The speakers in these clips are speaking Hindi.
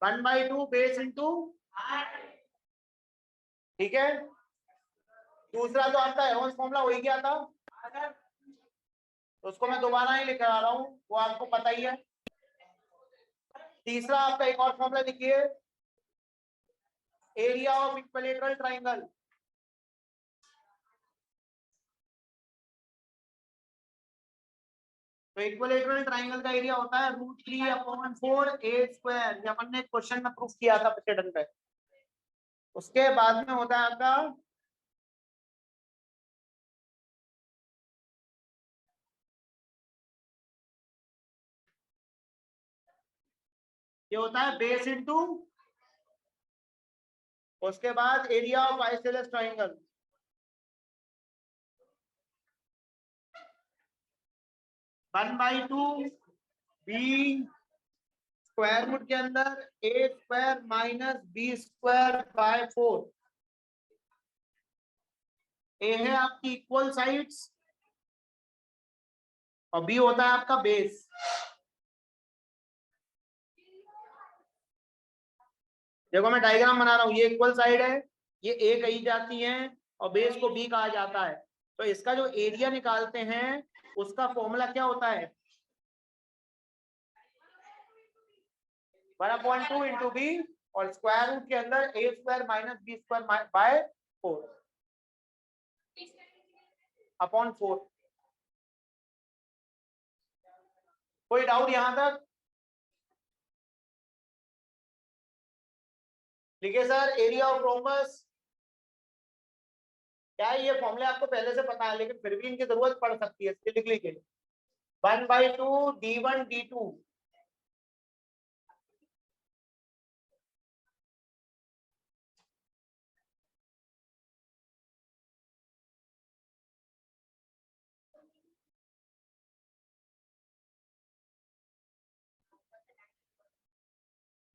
1/2 बेस इंटू, ठीक है। दूसरा तो आपका हेरोन्स फॉर्मूला वही क्या था, तो उसको मैं दोबारा ही लिख रहा हूं, वो आपको पता ही है। तीसरा आपका एक और फॉर्मूला लिखिए, एरिया ऑफ इक्विलेटरल ट्राइंगल। तो इक्विलेटरल ट्राइंगल का एरिया होता है √3/4 a²। अपन ने क्वेश्चन में प्रूफ किया था पिछले ढंग पे। उसके बाद में होता है आपका ये होता है बेस इंटू, उसके बाद area of isosceles triangle. One by two B square root के अंदर a² माइनस b²/4। ए है आपकी इक्वल साइड्स और बी होता है आपका बेस। देखो मैं डायग्राम बना रहा हूं, ये इक्वल साइड है, ये ए कही जाती है और बेस को बी कहा जाता है। तो इसका जो एरिया निकालते हैं उसका फॉर्मूला क्या होता है, 1/2 इंटू बी और स्क्वायर रूट के अंदर a² माइनस b²/4 अपॉन 4। कोई डाउट यहां तक? लिखिए सर, एरिया ऑफ रोम्बस क्या है, ये फॉर्मूले आपको पहले से पता है लेकिन फिर भी इनकी जरूरत पड़ सकती है, इसलिए लिख लीजिए 1/2 d1 d2।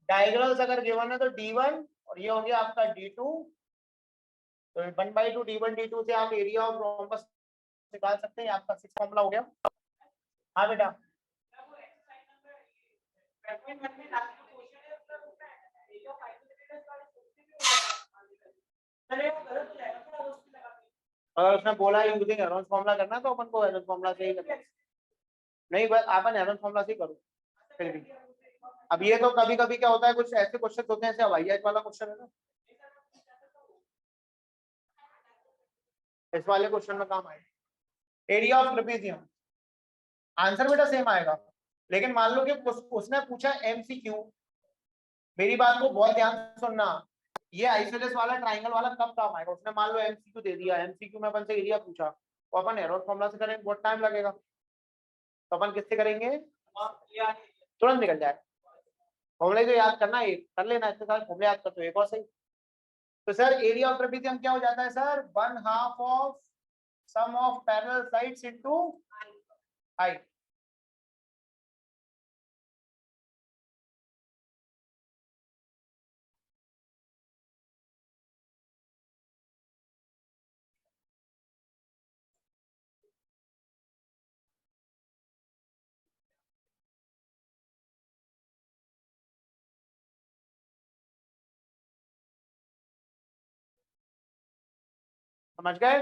डायगोनल्स अगर गिवन है तो d1 और ये हो गया आपका d2। तो 1/2 d1 d2 से आप एरिया ऑफ रोम्बस निकाल सकते हैं, आपका 6 फॉर्मूला हो गया। हाँ बेटा, अगर उसने बोला यूजिंग हेरोन्स फॉर्मूला करना है तो अपन को हेरोन्स फॉर्मूला से ही करना है। नहीं बस अपन हेरोन्स फॉर्मूला से ही करो फिर भी। अब ये तो कभी कभी क्या होता है, कुछ ऐसे क्वेश्चन होते हैं, जैसे हवाई जहाज वाला क्वेश्चन है ना, इस वाले क्वेश्चन में काम आएगा एरिया ऑफ ट्रेपेजियम। आंसर बेटा सेम आएगा, लेकिन मान लो कि उसने पूछा एमसीक्यू, मेरी बात को बहुत ध्यान से सुनना, ये आइसोसेलेस वाला ट्राइंगल वाला कब काम आएगा। उसने मान लो एमसीक्यू दे दिया, एमसीक्यू में अपन से एरिया पूछा, तो अपन हेरोन्स फॉर्मूला से करेंगे, बहुत टाइम लगेगा, तो अपन किससे करेंगे, तुरंत निकल जाए। फॉर्मूले तो याद करना, एक कर लेना, इसके साथ फॉर्मूले याद कर तो एक और सही। तो सर एरिया ऑफ ट्रेपेजियम क्या हो जाता है sir, 1/2 of sum of parallel sides into height. समझ गए?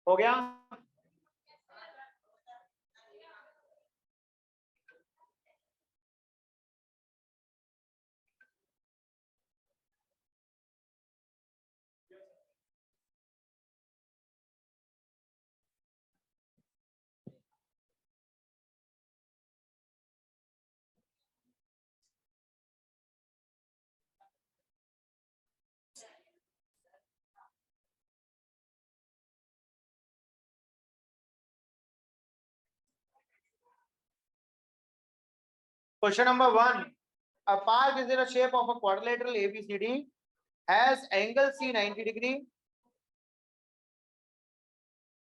हो गया? Question number 1, a park is in a shape of a quadrilateral ABCD has angle C 90 degree.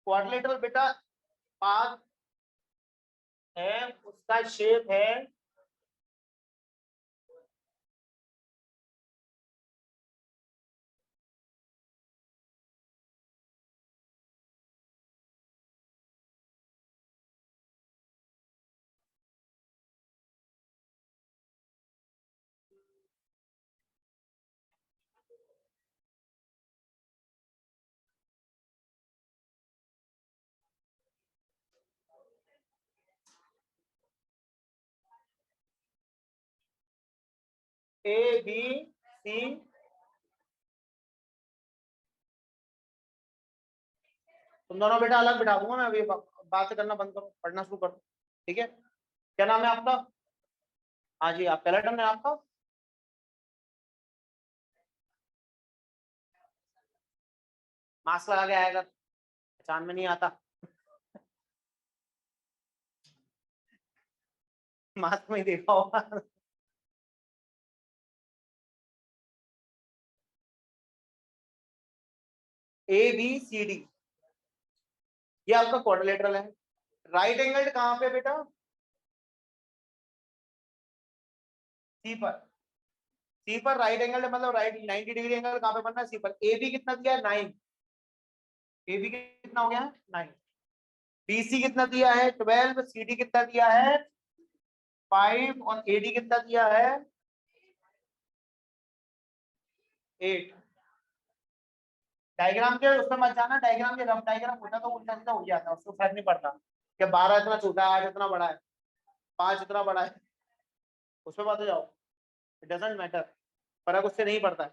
Quadrilateral बेटा पार्क है, उसका शेप है ABC। तुम दोनों बेटा अलग बिठा दूंगा मैं, अभी बात करना बंद करो, पढ़ना शुरू करो, ठीक है। क्या नाम है आपका? हाँ जी, आप पहला टर्म है आपका। मास्क लगा के आएगा, पहचान में नहीं आता। मास्क में ही देखा होगा। ABCD ये आपका क्वाड्रिलेटरल है। राइट एंगल कहाँ पे बेटा? सी पर। सी पर राइट एंगल मतलब राइट 90 डिग्री एंगल कहाँ पे बनना है? सी पर। AB कितना दिया है? 9। AB कितना हो गया? 9। BC कितना दिया है? 12। CD कितना दिया है? 5। और AD कितना दिया है? 8। डायग्राम के उसमें मत जाना, डायग्राम के रफ डायग्राम होता तो उल्टा सीधा हो जाता, उसको फर्क नहीं पड़ता कि 12 इतना छोटा है, 8 इतना बड़ा है, 5 इतना बड़ा है, उसमें मत जाओ। इट डजंट मैटर, फर्क उससे नहीं पड़ता है,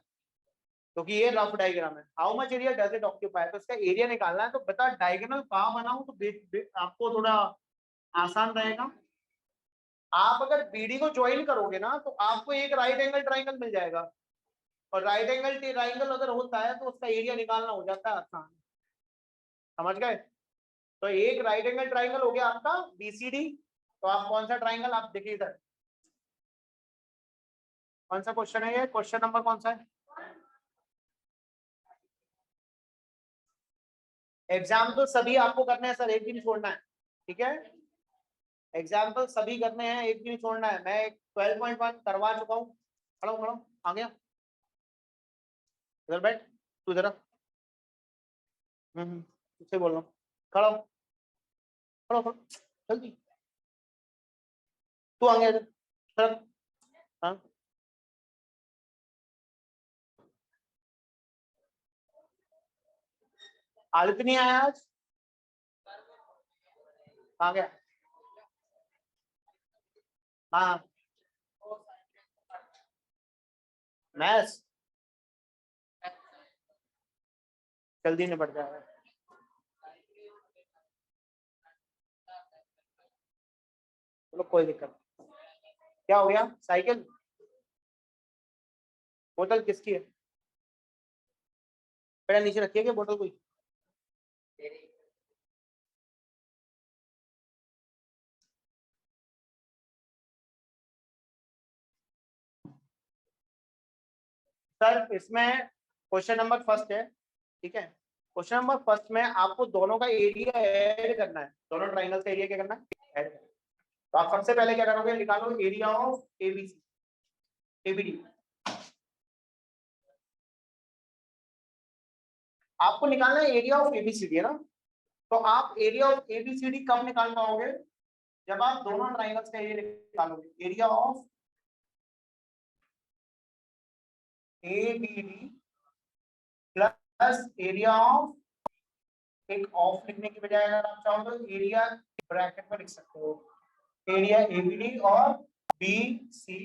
क्योंकि ये रफ डायग्राम है। How much area does it occupy, तो इसका एरिया निकालना है। तो बता डायगोनल कहाँ बनाऊं तो आपको थोड़ा आसान रहेगा। आप अगर बीडी को ज्वाइन करोगे ना तो आपको एक राइट एंगल ट्राइंगल मिल जाएगा, और राइट एंगल ट्राइंगल अगर होता है तो उसका एरिया निकालना हो जाता है आसान। समझ गए? तो एक राइट एंगल ट्राइंगल हो गया आपका BCD। तो आप कौन सा ट्राइंगल, आप देखिए इधर कौन सा क्वेश्चन है, ये क्वेश्चन नंबर कौन सा है? एग्जाम्पल सभी आपको करने हैं सर, एक भी नहीं छोड़ना है, ठीक है। एग्जाम्पल सभी करने हैं, एक भी नहीं छोड़ना है। मैं 12.1 करवा चुका हूँ। खड़ा हो, खड़ा हो, आ गया, इधर बैठ, तू इधर आ। तुझसे बोल रहा हूँ, खड़ा हो, खड़ा हो, जल्दी, तू आ गया इधर, खड़ा। हाँ, आदित्य नहीं आया आज, आ गया। हाँ, मैथ्स जल्दी निपट जाएगा। चलो कोई दिक्कत नहीं। क्या हो गया? साइकिल, बोतल किसकी है बेटा? नीचे रखिए क्या बोतल कोई? सर इसमें क्वेश्चन नंबर फर्स्ट है, ठीक है। क्वेश्चन नंबर फर्स्ट में आपको दोनों का एरिया ऐड करना है, दोनों ट्राइंगल का एरिया क्या करना है? ऐड करना है। तो आप सबसे पहले क्या करोगे, निकालो एरिया ऑफ एबीसी एबीडी। आपको निकालना है एरिया ऑफ एबीसीडी, है ना। तो आप एरिया ऑफ एबीसीडी कब निकाल पाओगे? जब आप दोनों ट्राइंगल्स का एरिया निकालोगे। Area of ABD plus area of, एक ऑफ लिखने की बजाय अगर आप चाहो तो एरिया ब्रैकेट में लिख सकते हो, एरिया एबीडी और बी सी।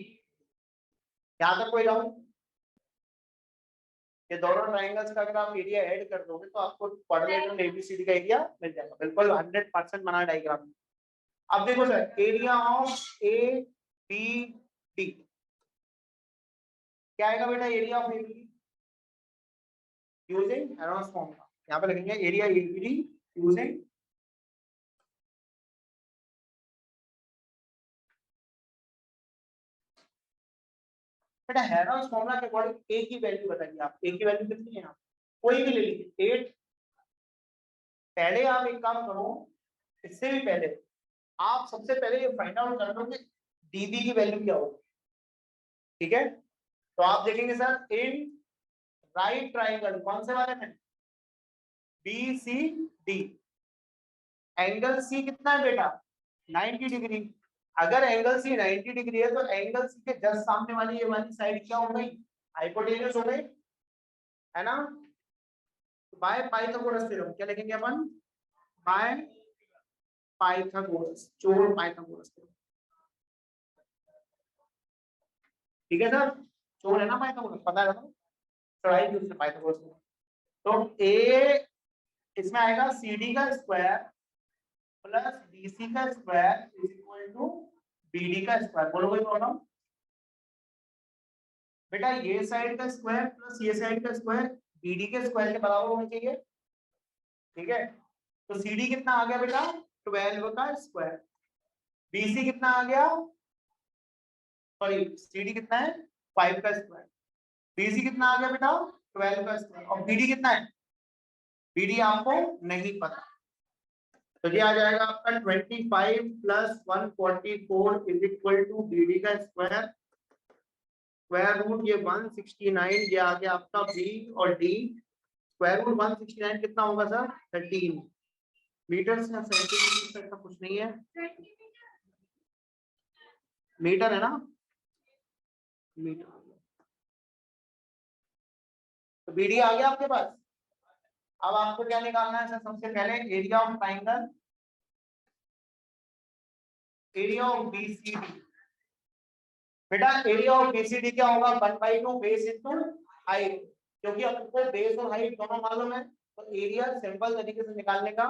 यहां तक कोई डाउट? ये दोनों ट्राइंगल्स का अगर आप एरिया ऐड कर दोगे तो आपको क्वाड्रिलेटरल एबीसीडी का एरिया मिल जाएगा, बिल्कुल 100% बना डायग्राम। अब देखो sir, area of A B D क्या आएगा बेटा? Area of ABD using Heron's formula, यहाँ पे लिखेंगे एरिया एबीडी यूजिंग बेटा हेरोल्ड्स फॉर्मूला के अकॉर्डिंग ए की वैल्यू बताइए आप, ए की वैल्यू कितनी है यहाँ, कोई भी ले लीजिए 8। पहले आप एक काम करो, इससे भी पहले आप सबसे पहले ये फाइंड आउट कर लो कि डीबी की वैल्यू क्या होगी, ठीक है। तो आप देखेंगे सर इन राइट ट्राइंगल कौन से वाले में, B C D, angle C कितना है बेटा 90 डिग्री। अगर एंगल सी 90 डिग्री है तो एंगल सी के जस्ट सामने वाली ये वाली साइड क्या हो गई, हाइपोटेन्यूस हो गई, है ना। बाय पाइथागोरस थ्योरम क्या लिखेंगे अपन, बाय पाइथागोरस, चोर पाइथागोरस थ्योरम, ठीक है सर, चोर है ना पाइथागोरस, पता है ना चौड़ाई की उससे पाइथागोरस थ्योरम। तो ए इसमें आएगा CD का स्क्वायर प्लस BC का square is equal to BD का स्क्वायर, बोलो कोई प्रॉब्लम। बेटा ये साइड का स्क्वायर प्लस ये साइड का स्क्वायर BD के स्क्वायर के बराबर होना चाहिए, ठीक है। तो CD कितना आ गया बेटा 12 का स्क्वायर, BC कितना आ गया, सॉरी CD कितना है 5 का स्क्वायर, BC कितना आ गया बेटा 12 का स्क्वायर, और BD कितना है, BD आपको नहीं पता, तो ये आ जाएगा आपका 25 plus 144 is equal to BD का स्क्वायर, स्क्वायर रूट ये 169, ये आ गया आपका B और D, स्क्वायर रूट 169 कितना होगा सर 13 मीटर से, सेंटीमीटर ऐसा कुछ नहीं है, मीटर है ना, मीटर। तो BD आ गया आपके पास। अब आपको क्या निकालना है सर, सबसे पहले area of triangle, area of BCD। बेटा एरिया ऑफ BCD क्या होगा 1/2 बेस इनटू हाइट, क्योंकि आपको बेस और हाइट दोनों मालूम है, तो एरिया सिंपल तरीके से निकालने का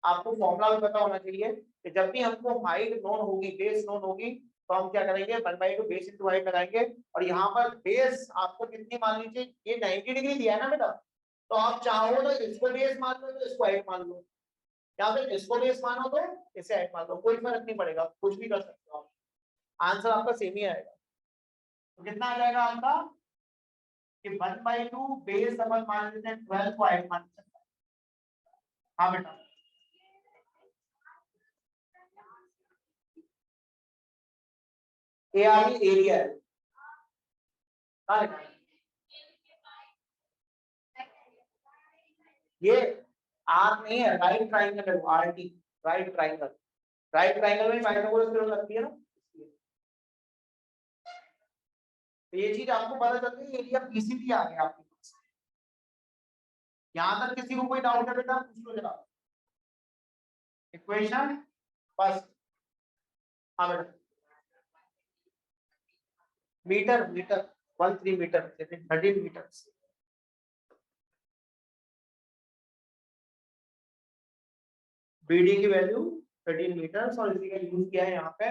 आपको फॉर्मूला भी पता होना चाहिए कि जब भी हमको हाइट नोन होगी, बेस नोन होगी, तो हम क्या करेंगे 1/2 बेस इनटू हाइट लगाएंगे। और यहाँ पर बेस आपको कितनी मान लीजिए, ये 90 डिग्री दिया है ना बेटा, तो आप चाहो तो इसको बेस मान लो, तो इसको हाइट मान लो, या फिर इसको बेस मानो तो इसे हाइट मान लो, कोई फर्क नहीं पड़ेगा, कुछ भी कर सकते हो आप, आंसर आपका सेम ही आएगा। तो कितना आ जाएगा आपका कि 1/2 बेस अपन मान लेते हैं 12 को हाइट मान सकते हैं। हाँ बेटा ए आर एरिया है, हाँ ये आर नहीं है, राइट ट्राइंगल है, RT right triangle, right triangle में पाइथागोरस थ्योरम लगती है ना, तो ये चीज आपको पता चल गई, एरिया BCD आ गया आपके पास। यहां तक किसी को कोई डाउट है बेटा, पूछ लो जरा, इक्वेशन फर्स्ट। हाँ बेटा metre, metre 13 metre 13 metre, BD की वैल्यू 13 मीटर, और इसी का यूज किया है यहाँ पे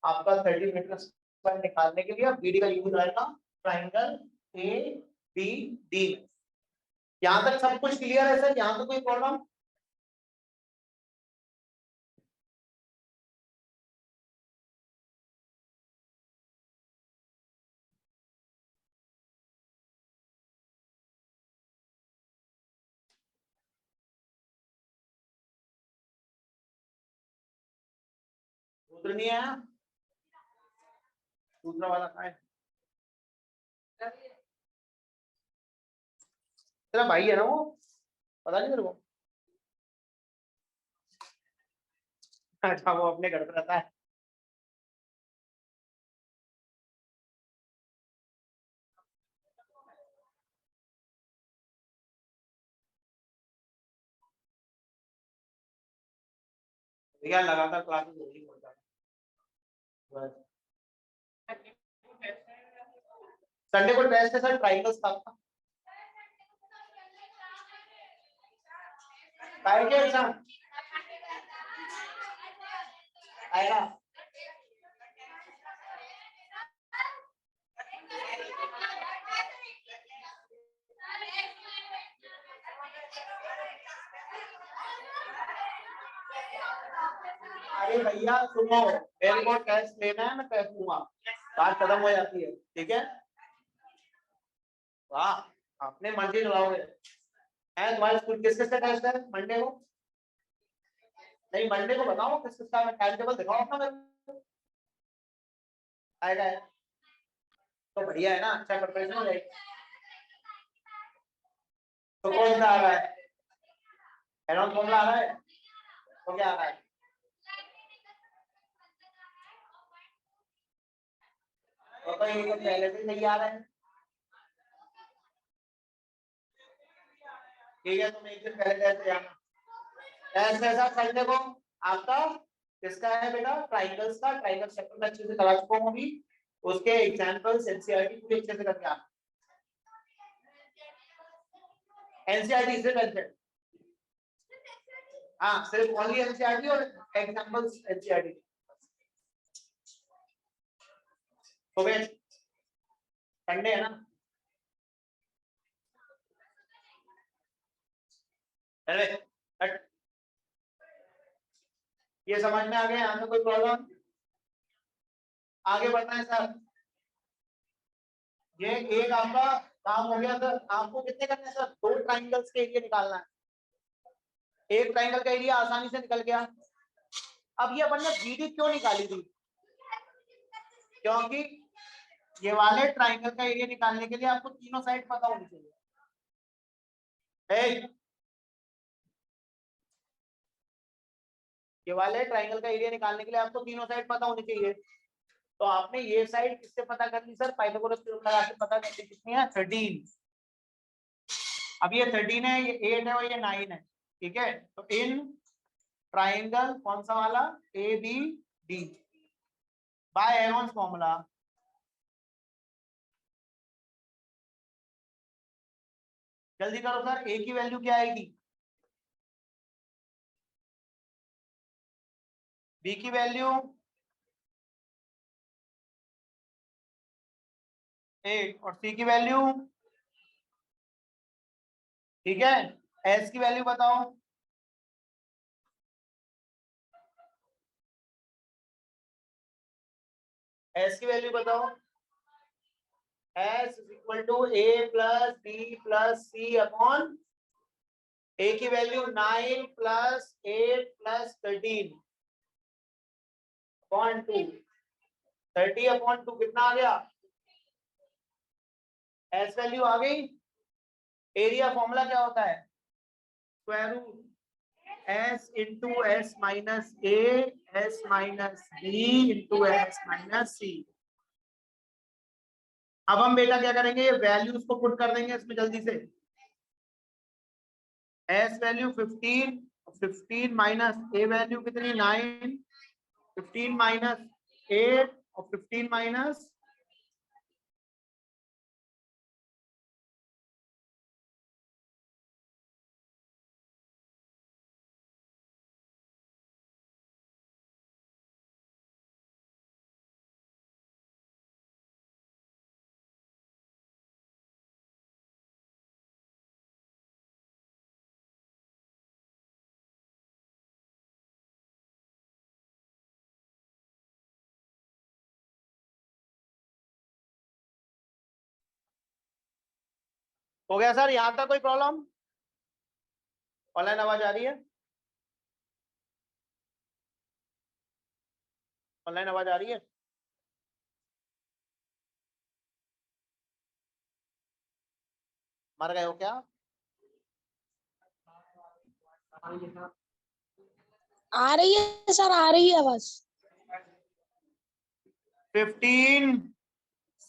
आपका 13 मीटर पर निकालने के लिए। BD का यूज आएगा ट्राइंगल ABD। यहाँ तक सब कुछ क्लियर है सर, यहाँ तो कोई प्रॉब्लम, सूत्र नहीं आया, दूसरा वाला कहाँ है, तेरा भाई है ना वो, पता नहीं मेरे को। अच्छा वो अपने घर पे रहता है, यार लगातार क्लासेस हो रही है। संडे को टेस्ट है सर, ट्राइंगल्स का आपका आएगा एग्जाम, आएगा। अरे भैया सुनो, मेरे को टेस्ट लेना है, मैं टेस्ट दूंगा, बात खत्म हो जाती है, ठीक है। वाह, अपने मर्जी चलाओगे। तुम्हारे स्कूल किस किस का टेस्ट है मंडे को? नहीं, मंडे को बताओ किस किस का, टाइम टेबल दिखाओ अपना मेरे को। आएगा है तो बढ़िया है ना, अच्छा प्रिपरेशन हो जाएगी। तो कौन सा आ रहा है? एनॉन फॉर्मूला आ रहा है? तो क्या आ रहा है? तो ये तो पहले से नहीं आ रहा है। ठीक है, तुम एक दिन पहले कैसे आना। ऐसे ऐसा संडे को आपका किसका है बेटा? ट्राइंगल्स का। ट्राइंगल चैप्टर में अच्छे से करा चुका हूँ अभी, उसके एग्जांपल्स एनसीईआरटी पूरे अच्छे से करके आना। एनसीईआरटी सिर्फ एनसीईआरटी, हाँ सिर्फ ओनली एनसीईआरटी और एग्जांपल्स एनसीईआरटी। तो फिर संडे है ना? अरे हट। ये समझ में आ गया? यहाँ पे कोई प्रॉब्लम? आगे बढ़ना है सर। ये एक आपका काम हो गया सर। आपको कितने करने हैं सर? 2 ट्राइंगल्स के एरिया निकालना है। एक ट्राइंगल का एरिया आसानी से निकल गया। अब ये अपन ने बीडी क्यों निकाली थी? क्योंकि ये वाले ट्राइंगल का एरिया निकालने के लिए आपको तीनों साइड पता होनी चाहिए। ये वाले ट्राइंगल का एरिया निकालने के लिए आपको तीनों साइड पता होनी चाहिए। तो आपने ये साइड किससे पता कर ली सर? पाइथागोरस थ्योरम लगा के पता कर ली। कितनी है? 13। अब ये 13 है, ये 8 है और ये 9 है। ठीक है, तो इन ट्राइंगल कौन सा वाला? A B D by Heron's formula. जल्दी करो सर, ए की वैल्यू क्या आएगी? बी की वैल्यू 8 और सी की वैल्यू, ठीक है। एस की वैल्यू बताओ। एस की वैल्यू बताओ। S is equal to A plus B plus C upon, A की value 9 plus 8 plus 13 upon 2। 30 upon 2 कितना आ गया? एस वैल्यू आ गई। एरिया फॉर्मूला क्या होता है? Square root S into S minus A S minus B into S minus C. अब हम बेटा क्या करेंगे? वैल्यूज को पुट कर देंगे इसमें जल्दी से। एस वैल्यू 15, 15 माइनस ए वैल्यू कितनी? 9, 15 माइनस 8 और 15 माइनस, हो गया सर? यहां तक कोई प्रॉब्लम? ऑनलाइन आवाज आ रही है? ऑनलाइन आवाज आ रही है? मर गए हो क्या? आ रही है सर, आ रही है आवाज। 15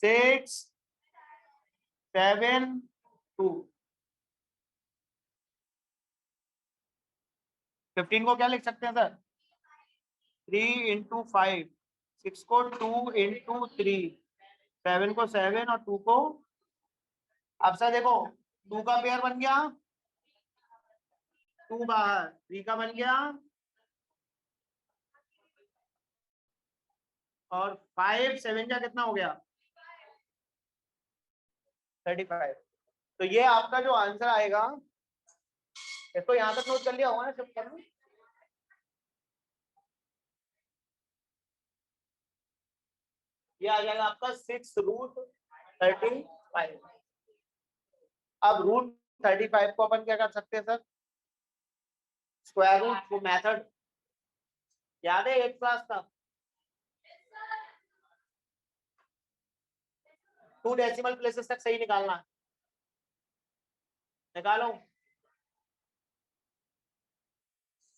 6 7 2। 15 को क्या लिख सकते हैं सर? 3 इंटू 5, 6 को 2 इंटू 3, 7 को 7 और 2 को, अब सर देखो 2 का पेयर बन गया, 2 बाहर, 3 का बन गया और 5 7 का कितना हो गया? 35। तो ये आपका जो आंसर आएगा, इसको यहां तक नोट कर लिया होगा ना सब करना? ये आ जाएगा आपका 6 रूट 35। अब रूट 35 को अपन क्या कर सकते हैं सर, स्क्वायर रूट, वो मेथड याद है 8 क्लास का, 2 डेसिमल प्लेसेस तक सही निकालना है, निकालो।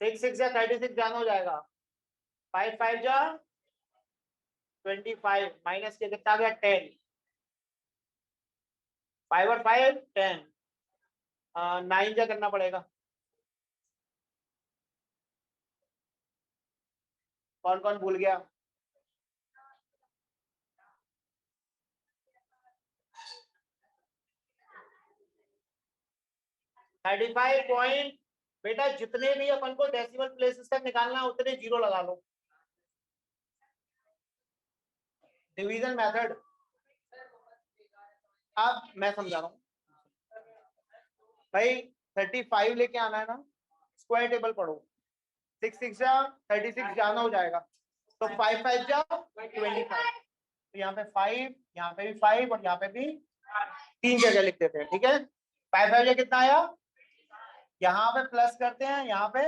6 6 या 36 जान हो जाएगा, 5 5 जा 25 माइनस के कितना आ गया 10, 5 और 5 10, 9 जा करना पड़ेगा। कौन कौन भूल गया? थर्टी फाइव पॉइंट, बेटा जितने भी अपन को डेसिमल प्लेसेस तक निकालना है उतने जीरो लगा लो। डिवीजन मेथड, अब मैं समझा रहा हूँ भाई, 35 लेके आना है ना, स्क्वायर टेबल पढ़ो, 6 6 जा 36 जाना हो जाएगा, तो 5 5 जा 25, तो यहाँ पे 5, यहाँ पे भी 5 और यहाँ पे भी 3 जगह लिख देते हैं, ठीक है। 5 5 जा कितना आया, यहाँ पे प्लस करते हैं, यहाँ पे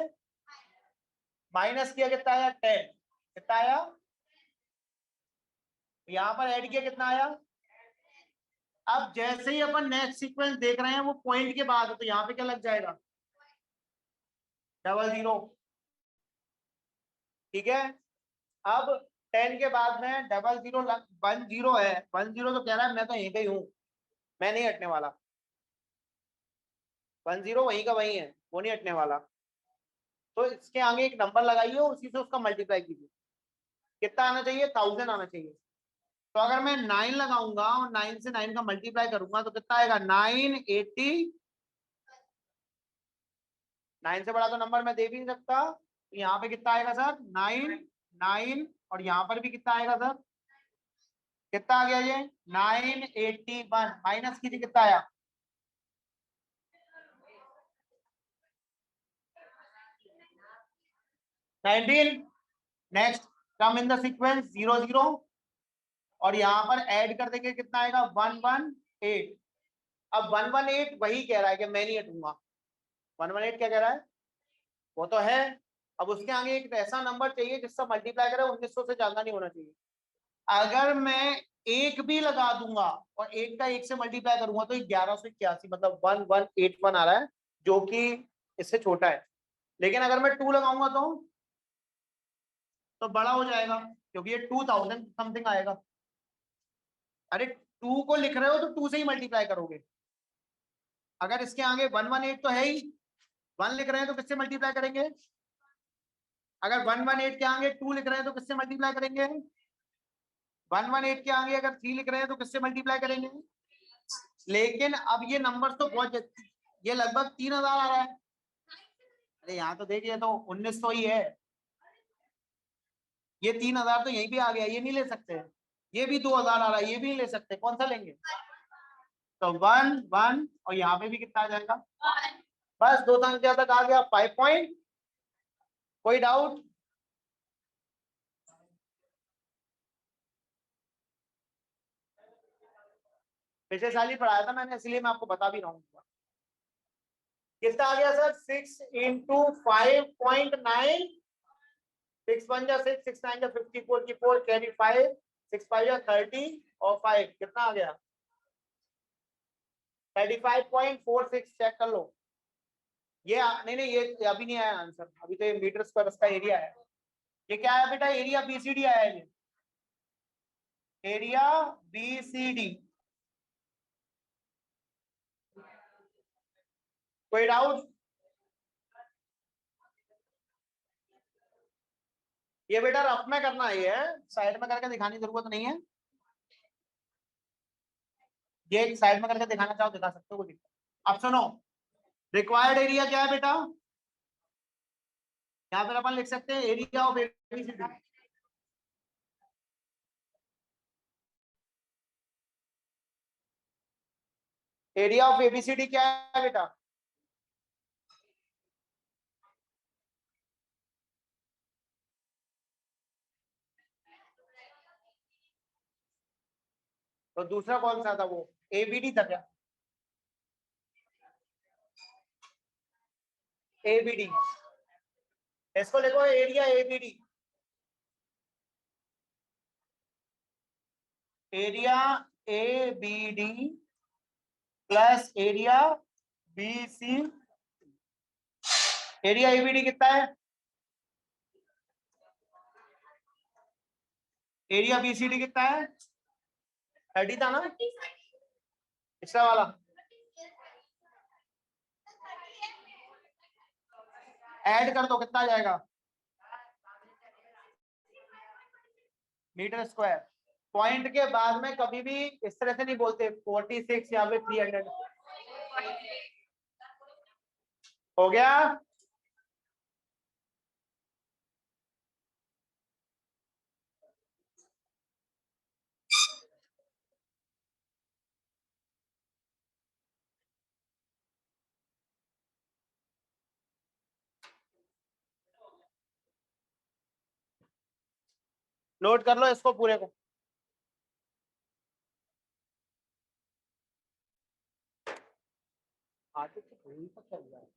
माइनस किया कितना आया 10, कितना आया, यहाँ पर ऐड किया कितना आया। अब जैसे ही अपन नेक्स्ट सीक्वेंस देख रहे हैं वो पॉइंट के बाद, तो यहाँ पे क्या लग जाएगा, 00, ठीक है। अब 10 के बाद में 00 10 है, 10 तो कह रहा है मैं तो यहीं पे ही हूँ, मैं नहीं हटने वाला, 10 वहीं का वहीं है, वो नहीं हटने वाला, तो इसके आगे एक नंबर लगाइए और उसी से उसका मल्टीप्लाई कीजिए, कितना आना चाहिए, 1000 आना चाहिए। तो अगर मैं 9 लगाऊंगा और 9 से 9 का मल्टीप्लाई करूंगा तो कितना आएगा, 980, 9 से बड़ा तो नंबर मैं दे भी नहीं सकता, तो यहाँ पे कितना आएगा सर, 9 9, और यहाँ पर भी कितना आएगा सर, कितना आ गया ये 981, माइनस कीजिए कितना आया, 19। Next come in the sequence 00, और यहाँ पर ऐड कर देंगे कितना आएगा 118। अब 118 वही कह रहा है कि मैं नहीं हटूंगा, 118 क्या कह रहा है, वो तो है। अब उसके आगे एक ऐसा नंबर चाहिए जिससे मल्टीप्लाई करे 1900 से ज्यादा नहीं होना चाहिए। अगर मैं एक भी लगा दूंगा और एक का एक से मल्टीप्लाई करूंगा तो 1181, मतलब 1181 आ रहा है, जो कि इससे छोटा है। लेकिन अगर मैं 2 लगाऊंगा तो बड़ा हो जाएगा, क्योंकि ये 2000 समथिंग आएगा। अरे 2 को लिख रहे हो तो 2 से ही मल्टीप्लाई करोगे, अगर इसके आगे 118 तो है ही, 1 लिख रहे हैं तो किससे मल्टीप्लाई करेंगे, अगर 118 के आगे 2 लिख रहे हैं तो किससे मल्टीप्लाई करेंगे, 118 के आगे अगर 3 लिख रहे हैं तो किससे मल्टीप्लाई करेंगे। लेकिन अब ये नंबर तो बहुत, ये लगभग 3000 आ रहा है, अरे यहाँ तो देखिए तो 1900 ही है, ये 3000 तो यहीं भी आ गया, ये नहीं ले सकते, ये भी 2000 आ रहा है, ये भी नहीं ले सकते, कौन सा लेंगे, तो 1 1, और यहाँ पे भी कितना आ जाएगा, बस 2 संख्या तक आ गया 5 पॉइंट। कोई डाउट, पिछले साल ही पढ़ाया था मैंने, इसलिए मैं आपको बता भी रहा हूँ। कितना आ गया सर, 6 इंटू 5.9, 6 1 जा 6, 6 9 जा 54 की 4 कैरी 5, 6 5 जा 30 और 5 कितना आ गया 35.46, चेक कर लो। ये नहीं नहीं, ये अभी नहीं आया आंसर, अभी तो ये मीटर स्क्वायर का एरिया है। ये क्या आया बेटा, एरिया बीसीडी आया है, ये एरिया बीसीडी। कोई डाउट, ये बेटा रफ में करना है, ये साइड में करके दिखाने की जरूरत नहीं है, ये साइड में करके दिखाना चाहो दिखा सकते हो, अब सुनो, रिक्वायर्ड एरिया क्या है बेटा, यहाँ पर अपन लिख सकते हैं area of ABCD, area of ABCD क्या है बेटा, तो दूसरा कौन सा था, वो एबीडी था क्या, ABD, इसको लिखो area ABD, area ABD plus area BC। Area ABD कितना है? एरिया BCD कितना है? 30 था ना पिछला वाला। ऐड कर दो, कितना आ जाएगा? Metre square. पॉइंट के बाद में कभी भी इस तरह से नहीं बोलते 46 या फिर 300। हो गया? नोट कर लो इसको पूरे को। आगे तो वही तक चल रहा है।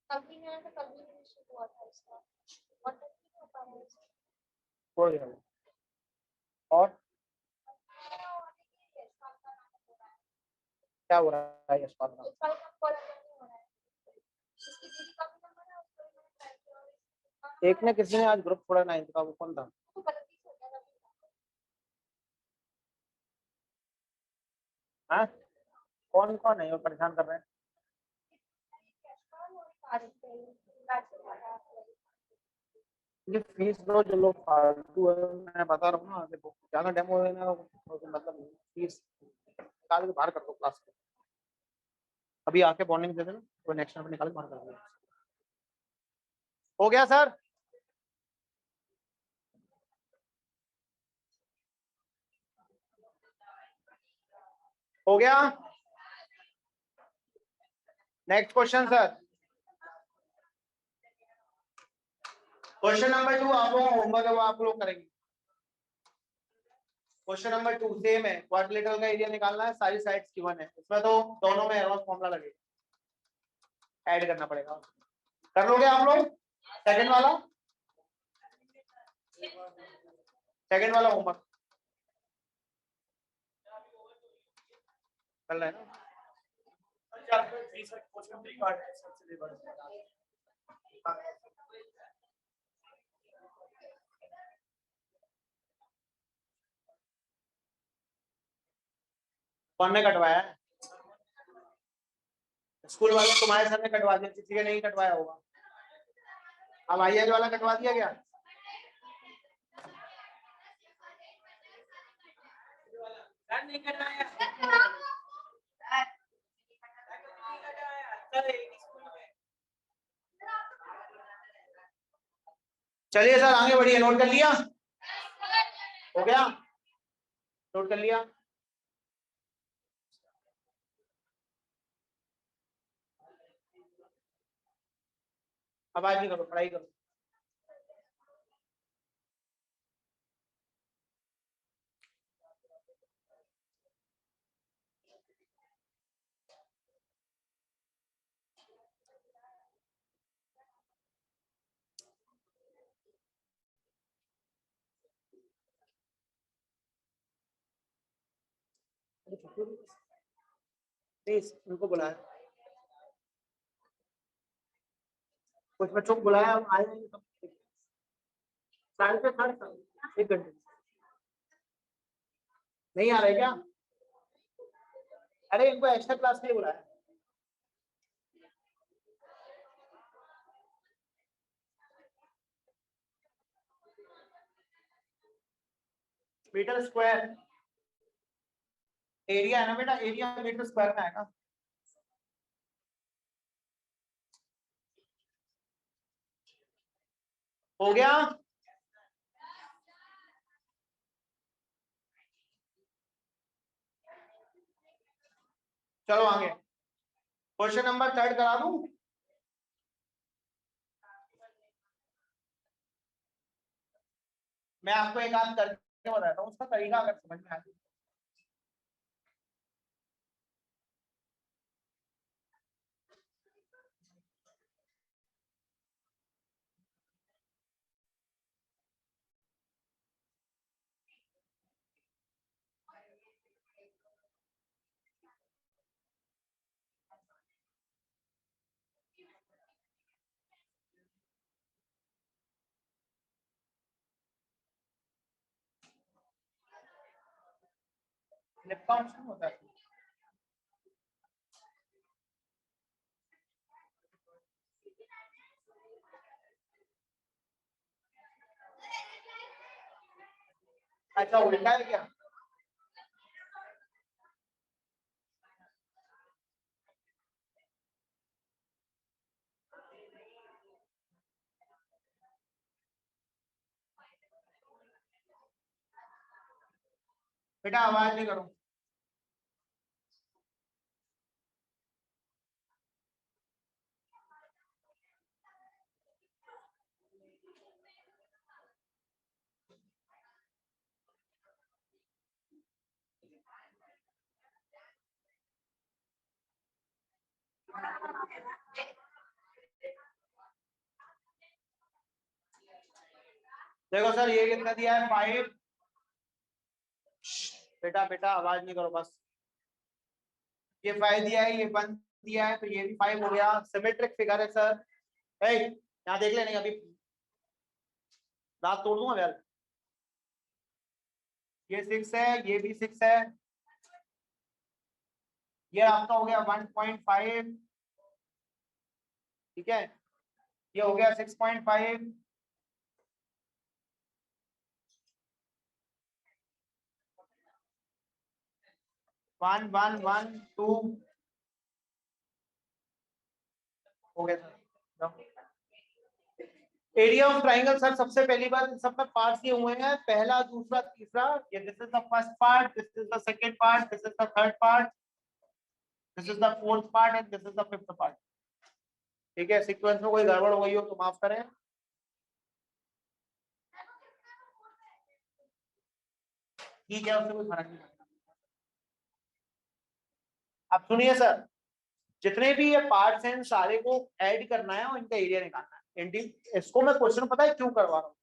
कभी नहीं तो कभी नहीं शुरू हुआ था इसका और तक नहीं हो पा रहा है कोई नहीं। और क्या हो रहा है इस बात का? इसका काम फॉलो नहीं हो रहा है इसकी दीदी का भी नंबर है उसको भी मैंने ट्राई किया और इसका एक ने किसी ने आज ग्रुप छोड़ा 9th का, वो कौन था? तो गलती से हो गया हाँ, कौन कौन है वो परेशान कर रहे हैं? ये फीस दो जो लोग फालतू है, मैं बता रहा हूँ ना, देखो ज्यादा डेमो है ना तो मतलब फीस निकाल के बाहर कर दो क्लास को। अभी आके वार्निंग दे देना तो नेक्स्ट टाइम निकाल के बाहर कर दो। हो गया सर? हो गया? Next question sir. Question number 2 आप लोगों का होमवर्क है, वो आप लोग करेंगे। क्वेश्चन नंबर 2 सेम है, क्वाड्रिलेटरल का एरिया निकालना है, सारी साइड्स गिवन है, इसमें तो दोनों में एरोस फॉर्मूला लगेगा, ऐड करना पड़ेगा। कर लोगे आप लोग? सेकंड वाला, सेकंड वाला होमवर्क कर रहे हैं ना? कौन ने कटवाया है? स्कूल वाले तुम्हारे सर ने कटवा दिया, किसी ने नहीं कटवाया होगा। अब आईएज वाला कटवा दिया गया? नहीं कटवाया। चलिए सर आगे बढ़िए, नोट कर लिया? हो गया? नोट कर लिया? आवाज नहीं करो, पढ़ाई करो। प्लीज उनको बुलाया, कुछ बच्चों को बुलाया, हम आए नहीं तो साढ़े से साढ़े सात, 1 घंटे नहीं आ रहे क्या? अरे इनको एक्स्ट्रा क्लास के लिए बुलाया। मीटर स्क्वायर एरिया है ना बेटा, एरिया मीटर स्क्वायर में आएगा। हो गया? चलो आगे, क्वेश्चन नंबर 3 करा दूं? मैं आपको एक आध करके बताता हूँ, उसका तरीका अगर समझ में आ जाए। लिप का ऑप्शन होता है। अच्छा उल्टा है क्या? बेटा आवाज नहीं करो। देखो सर ये कितना दिया है 5। बेटा बेटा आवाज नहीं करो बस। ये 5 दिया है, ये 1 दिया है, तो ये भी 5 हो गया। सिमेट्रिक फिगर है सर। यहाँ देख ले, नहीं अभी दांत तोड़ दूंगा यार। ये 6 है, ये भी 6 है। ये आपका हो गया 1.5। ठीक है, ये हो गया 6.5। वन वन वन टू हो गया sir. Area of triangle sir, सबसे पहली बार इन सब में पार्ट्स ये हुए हैं, पहला दूसरा तीसरा। ये this is the first part, this is the second part, this is the third part, this is the fourth part and this is the fifth part. ठीक है, सीक्वेंस में कोई गड़बड़ हो गई हो तो माफ करें। ठीक है, उससे कोई फर्क नहीं पड़ता। अब सुनिए सर, जितने भी ये पार्ट्स हैं सारे को ऐड करना है और इनका एरिया निकालना है। इसको मैं क्वेश्चन पता है क्यों करवा रहा हूँ,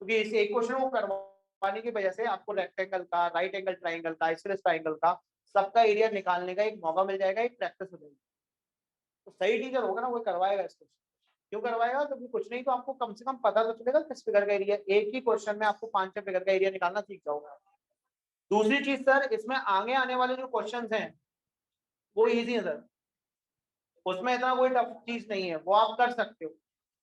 क्योंकि इस एक क्वेश्चन को करवाने की वजह से आपको रेक्टेंगल का, राइट एंगल ट्राइंगल का, आइसोसेलेस ट्राइंगल का सबका एरिया निकालने का एक मौका मिल जाएगा, एक प्रैक्टिस हो जाएगी। तो सही टीचर होगा ना वो करवाएगा इसको। क्यों करवाएगा? क्योंकि कुछ नहीं तो आपको कम से कम पता तो चलेगा किस फिगर का एरिया। एक ही क्वेश्चन में आपको 5-6 फिगर का एरिया निकालना सीख जाओगे। दूसरी चीज सर, इसमें आगे आने वाले जो क्वेश्चन हैं वो इजी है सर, उसमें इतना कोई टफ चीज नहीं है, वो आप कर सकते हो।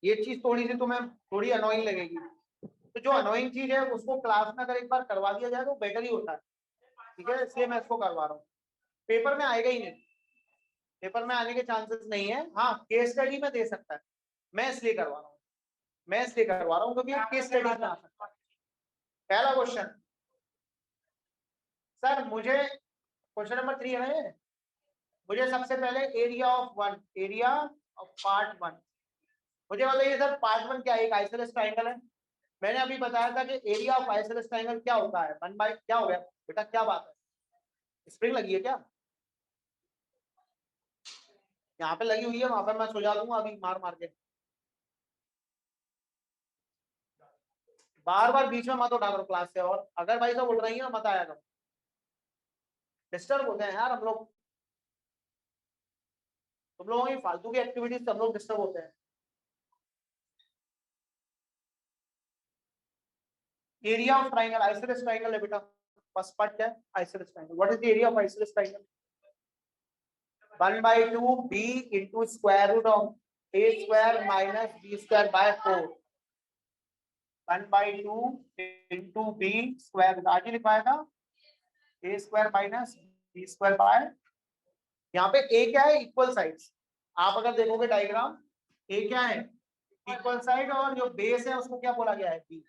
ये चीज थोड़ी सी तुम्हें थोड़ी अनोइंग लगेगी, तो जो अनोइंग चीज है उसको क्लास में अगर एक बार करवा दिया जाए तो बेटर ही होता है। ठीक है, इसलिए मैं इसको करवा रहा हूँ। पेपर में आएगा ही नहीं, पेपर में आने के चांसेस नहीं है। हाँ केस स्टडी में दे सकता है, मैं इसलिए करवा रहा हूँ, मैं इसलिए करवा रहा हूँ क्योंकि केस स्टडी में आ सकता है। पहला क्वेश्चन सर, मुझे क्वेश्चन नंबर 3 है। मुझे सबसे पहले area of one, area of part one मुझे बताइए सर। पार्ट वन क्या है? एक आइसोसेलेस ट्राइंगल है। मैंने अभी बताया था कि एरिया ऑफ आइसोसेलेस ट्राइंगल क्या होता है, 1 बाय क्या हो गया बेटा, क्या बात है? स्प्रिंग लगी है क्या? यहाँ पे लगी हुई है, वहां पे मैं सुझा दूंगा अभी मार मार के। बार बार बीच में मत उठा करो क्लास से, और अगर भाई साहब उठ रही है मत आया करो, डिस्टर्ब होते हैं यार हम लोग। तुम लोगों की फालतू की एक्टिविटीज से हम लोग डिस्टर्ब होते हैं। Area of triangle, isosceles triangle है बेटा। फर्स्ट पार्ट क्या है? Isosceles triangle. What is the area of isosceles triangle? 1/2 b into square root of a square minus b square by 4। 1/2 into b square, आज ही लिखवाया था, a square minus b square by, यहाँ पे a क्या है? Equal sides. आप अगर देखोगे डायग्राम, a क्या है? इक्वल साइड, और जो बेस है उसको क्या बोला गया है? b।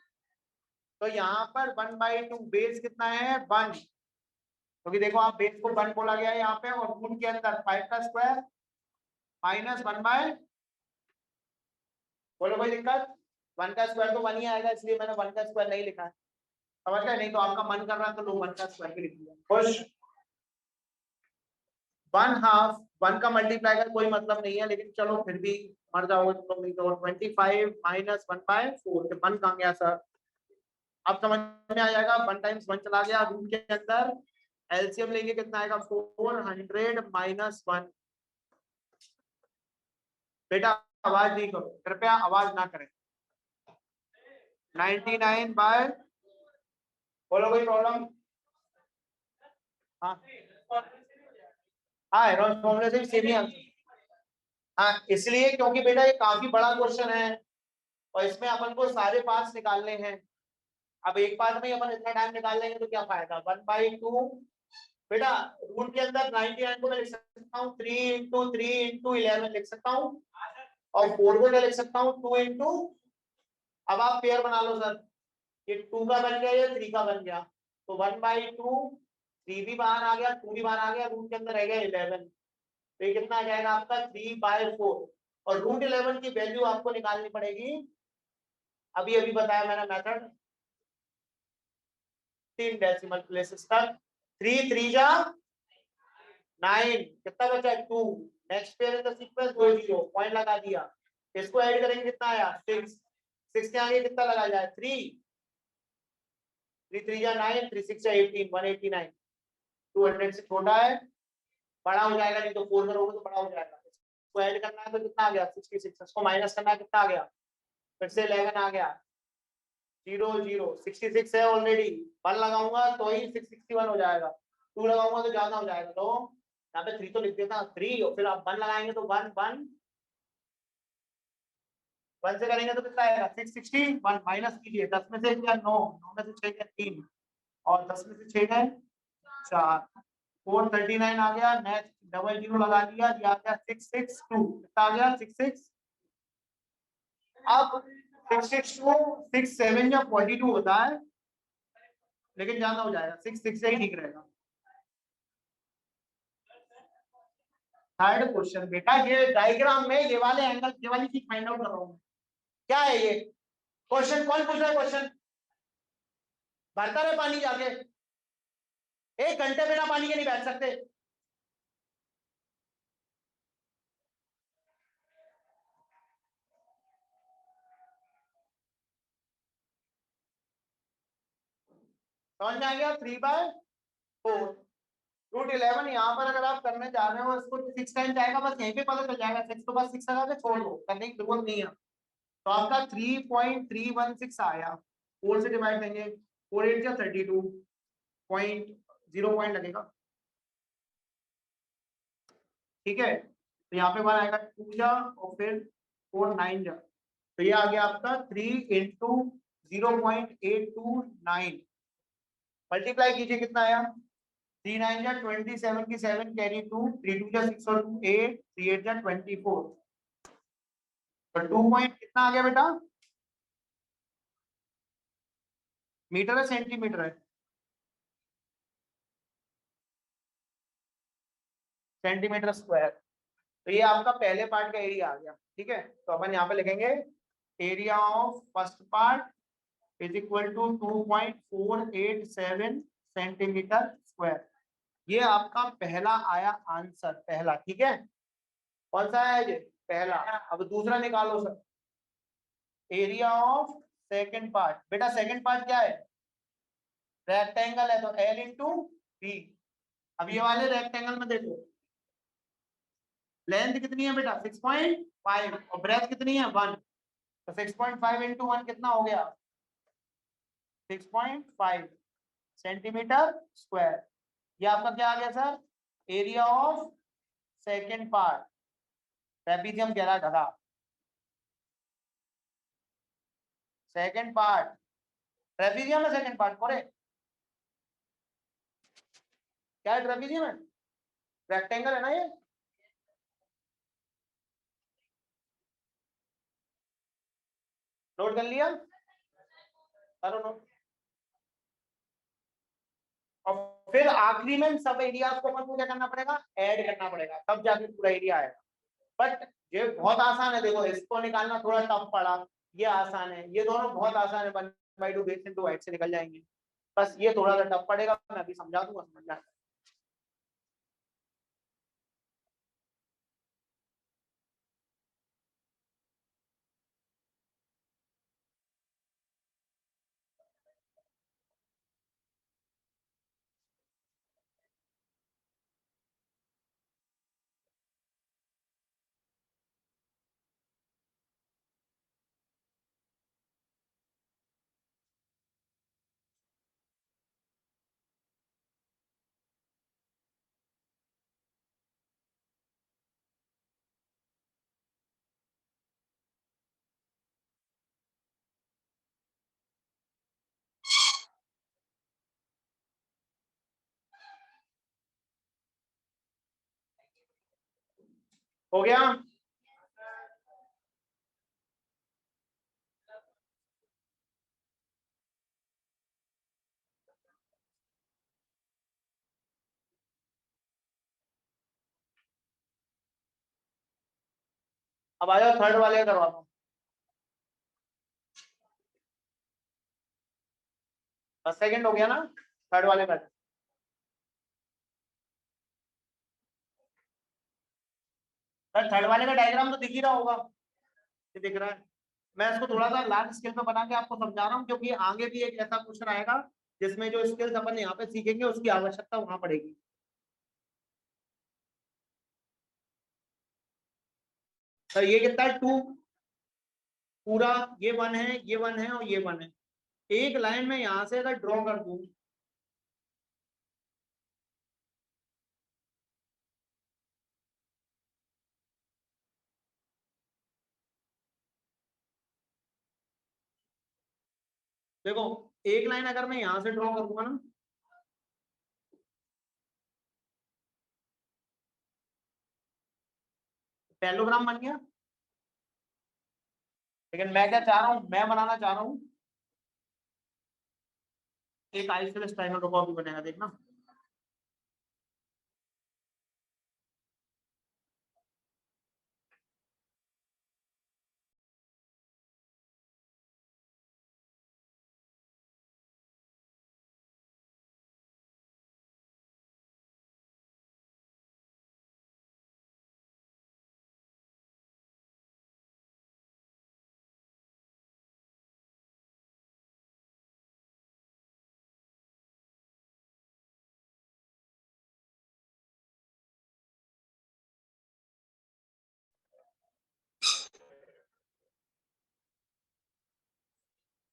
तो यहाँ पर 1/2 बेस कितना है? 1। क्योंकि देखो आप बेस को 1 बोला गया है यहाँ पे, और रूट के अंदर 5 का स्क्वायर माइनस 1 बाय, बोलो कोई दिक्कत? 1 का स्क्वायर तो 1 ही आएगा, इसलिए मैंने 1 का स्क्वायर नहीं लिखा है। समझ गए? नहीं तो आपका मन कर रहा है तो लोग 1 का स्क्वायर भी लिख दिया। खुश? 1/2 1 का मल्टीप्लाई का कोई मतलब नहीं है, लेकिन चलो फिर भी मर जाओगे तुम, नहीं तो 25 माइनस 1/4। 1 कहाँ गया सर? अब समझ में आ जाएगा। 1 टाइम्स 1 चला गया रूट के अंदर, एलसीएम लेंगे कितना आएगा? 400 माइनस 1। बेटा आवाज नहीं करो, कृपया आवाज ना करें। 99 बाय, बोलो कोई प्रॉब्लम? हाँ हाँ, हेरोल्ड्स फॉर्मूले से भी सेम ही आंसर। हाँ, इसलिए क्योंकि बेटा ये काफी बड़ा क्वेश्चन है और इसमें अपन को सारे पार्ट्स निकालने हैं। अब एक पार्ट में ही अपन इतना टाइम निकाल लेंगे तो क्या फायदा। 1/2 बेटा, रूट के अंदर 99 को मैं लिख सकता हूँ 3 × 3 × 11 लिख सकता हूँ, और 4 को क्या लिख सकता हूँ 2 इंटू। अब आप पेयर बना लो सर, ये 2 का बन गया, ये 3 का बन गया, तो 1/2, 3 भी बाहर आ गया, 2 भी बाहर आ गया, रूट के अंदर रह गया 11। तो ये कितना आ जाएगा आपका 3/4। और √11 की वैल्यू आपको निकालनी पड़ेगी, अभी अभी बताया मैंने मेथड, 3 डेसिमल प्लेसेस तक। 3 3 जा 9, कितना बचा 2। Next pair in the sequence 2 0, point लगा दिया। इसको ऐड करेंगे कितना आया 6, 6 के आगे कितना लगा जाए 3, 3 3 जा 9, 3 6 जा 18, 189। 200 से छोटा है, बड़ा हो जाएगा, नहीं तो 4 करोगे तो बड़ा हो जाएगा। इसको ऐड करना है तो कितना आ गया 66, इसको माइनस करना है कितना आ गया, फिर से 11 आ गया, 0 0, 66 है ऑलरेडी। 1 लगाऊंगा तो ही 661 हो जाएगा, 2 लगाऊंगा तो ज्यादा हो जाएगा। तो यहाँ पे 3 तो लिख देता 3, और फिर आप 1 लगाएंगे तो 1 1 1 से करेंगे तो कितना आएगा 661। माइनस कीजिए, 10 में से क्या 9, 9 में से 6 गया 3, और 10 में से 6 गए 4, 439 आ गया। नेक्स्ट डबल जीरो लगा दिया, ये आ गया 662, कितना आ गया 66। अब 662 6 7 या 42 होता है, लेकिन ज्यादा हो जाएगा, 6 6 से ही ठीक रहेगा। थर्ड क्वेश्चन बेटा, ये डायग्राम में ये वाले एंगल, ये वाली चीज फाइंड आउट कर रहा हूँ। क्या है ये क्वेश्चन, कौन पूछ रहा है क्वेश्चन, भरता रहे पानी जाके, 1 घंटे बिना पानी के नहीं बैठ सकते। समझ में आ गया 3/4 √11। यहाँ पर अगर आप करने जा रहे हो इसको 6 टाइम जाएगा, बस यहीं पे पता चल जाएगा, 6 तो बस 6 लगा के छोड़ दो, करने की जरूरत नहीं है। तो आपका 3.316 आया, 4 से डिवाइड करेंगे, 4 8 या 32 पॉइंट, 0 पॉइंट लगेगा, ठीक है। तो यहाँ पे 1 आएगा 2 जा, और फिर 4 9 जा, तो ये आ गया आपका 3 इंटू 0.829, मल्टीप्लाई कीजिए कितना आया 3 9 जा 27 की 7 कैरी 2, 3 2 जा 6 और 2 8, 3 8 जा 24, तो 2 पॉइंट कितना आ गया बेटा, मीटर है सेंटीमीटर है, सेंटीमीटर स्क्वायर। तो ये आपका पहले पार्ट का एरिया आ गया, ठीक है। तो अपन यहाँ पे लिखेंगे area of first part is equal to 2.487 centimetre square. ये आपका पहला आया आंसर, पहला, ठीक है। कौन सा है ये पहला। अब दूसरा निकालो sir, area of second part. बेटा सेकंड पार्ट क्या है, रेक्टेंगल है, तो L इंटू बी। अब ये वाले रेक्टेंगल में देखो, लेंथ कितनी है बेटा 6.5, और ब्रेथ कितनी है 1, तो 6.5 इंटू 1 कितना हो गया 6.5 सेंटीमीटर स्क्वायर। ये आपका क्या आ गया sir, area of second part, trapezium कह रहा है गधा, सेकंड पार्ट, ट्रेपीजियम है सेकंड पार्ट, करेक्ट। क्या है ट्रेपीजियम है, रेक्टेंगल है ना ये। नोट कर लिया, करो नोट। और फिर आखिरी में सब एरिया को अपन को क्या करना पड़ेगा, ऐड करना पड़ेगा, तब जाके पूरा एरिया आएगा। बट ये बहुत आसान है, देखो इसको निकालना थोड़ा टफ पड़ा, ये आसान है, ये दोनों बहुत आसान है, 1/2 बेस इंटू हाइट से निकल जाएंगे। बस ये थोड़ा सा टफ पड़ेगा, मैं अभी समझा दूंगा, समझ जाए। हो गया? अब आ जाओ थर्ड वाले का करवा दो। बस सेकंड हो गया ना, थर्ड वाले का। सर थर्ड वाले का डायग्राम तो दिख ही रहा होगा, ये दिख रहा है। मैं इसको थोड़ा सा लार्ज स्केल पे बना के आपको समझा रहा हूँ, क्योंकि आगे भी एक ऐसा क्वेश्चन आएगा जिसमें जो स्किल्स अपन यहाँ पे सीखेंगे उसकी आवश्यकता वहां पड़ेगी। सर ये कितना है? 2 पूरा, ये 1 है, ये 1 है और ये 1 है। एक लाइन में यहां से अगर ड्रॉ कर दूं, देखो एक लाइन अगर मैं यहां से ड्रॉ करूंगा ना, पैरेललोग्राम बन गया। लेकिन मैं क्या चाह रहा हूं, मैं बनाना चाह रहा हूं एक आइसोसेलेस ट्रायंगल भी बनेगा, देखना।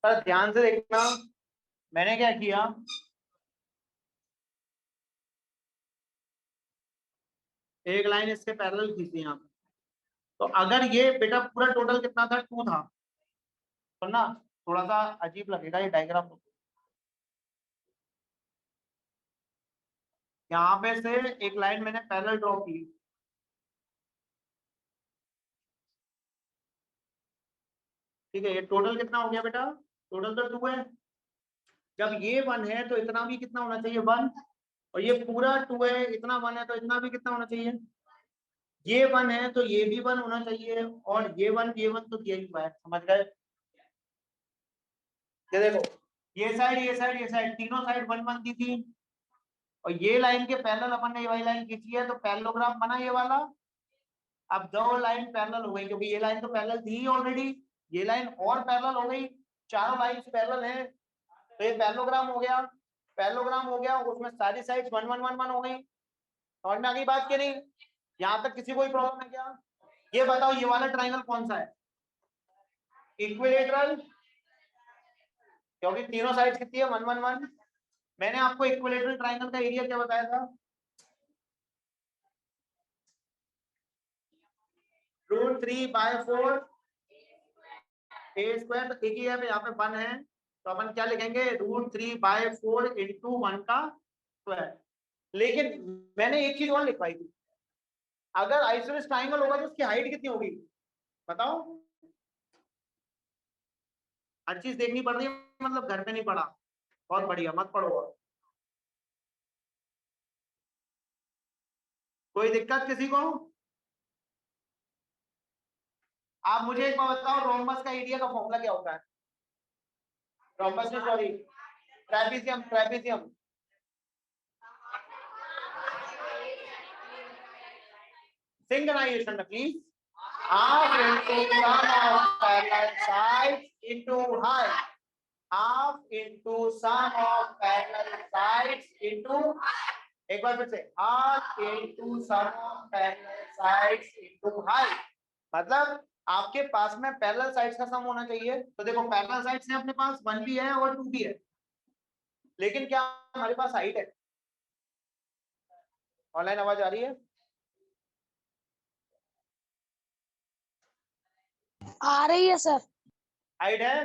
सर ध्यान से देखना, मैंने क्या किया, एक लाइन इसके पैरेलल खींची यहाँ पे। तो अगर ये बेटा पूरा टोटल कितना था, 2 था, तो ना थोड़ा सा अजीब लगेगा ये डायग्राम। यहाँ पे से एक लाइन मैंने पैरेलल ड्रॉ की, ठीक है। ये टोटल कितना हो गया बेटा, टोटल तो 2 है। जब ये 1 है तो इतना भी कितना होना चाहिए, 1। और ये पूरा 2 है, इतना 1 है तो इतना भी कितना होना चाहिए, ये 1 है तो ये भी 1 होना चाहिए, और ये 1 तो दिया ही हुआ है, समझ गए? ये देखो, ये साइड ये साइड ये साइड, तीनों साइड 1 1 दी थी, और ये लाइन के पैरेलल अपन ने ये वाली लाइन खींची है, तो पैरेललोग्राम बना ये वाला। अब 2 लाइन पैरेलल हो गई, क्योंकि ये लाइन तो पैरेलल थी ऑलरेडी, ये लाइन और पैरेलल हो गई, चारों लाइंस पैरेलल हैं, तो ये पैरेललोग्राम हो गया। पैरेललोग्राम हो गया, उसमें सारी साइड्स 1 1 1 1 हो गई। समझ में आ गई बात की नहीं? यहाँ तक किसी कोई प्रॉब्लम है क्या? ये बताओ ये वाला ट्राइंगल कौन सा है, इक्विलेटरल, क्योंकि तीनों साइड्स कितनी है, 1 1 1। मैंने आपको इक्विलेटरल ट्राइंगल का एरिया क्या बताया था, √3/4 ए स्क्वायर। तो एक ही है, यहाँ पे 1 है, तो अपन क्या लिखेंगे, √3/4 इंटू 1 का स्क्वायर। लेकिन मैंने एक चीज और लिखवाई थी, अगर आइसोसेलेस ट्राइंगल होगा तो उसकी हाइट कितनी होगी, बताओ। हर चीज देखनी पड़ रही है, मतलब घर पे नहीं पढ़ा, बहुत बढ़िया, मत पढ़ो। कोई दिक्कत किसी को? आप मुझे एक बात बताओ, रोम्बस का एरिया का फॉर्मूला क्या होता है? रोम्बस नहीं, सॉरी, ट्रेपेजियम, ट्रेपेजियम। सिंक्रोनाइजेशन में please, half into sum of parallel sides into height, half into sum of parallel sides into, एक बार फिर से, half into sum of parallel sides into height। मतलब आपके पास में पैरेलल साइड्स का सम होना चाहिए। तो देखो पैरेलल साइड्स हैं अपने पास, 1 भी है और 2 भी है, लेकिन क्या हमारे पास हाइट है? ऑनलाइन आवाज आ रही है? आ रही है सर। हाइट है?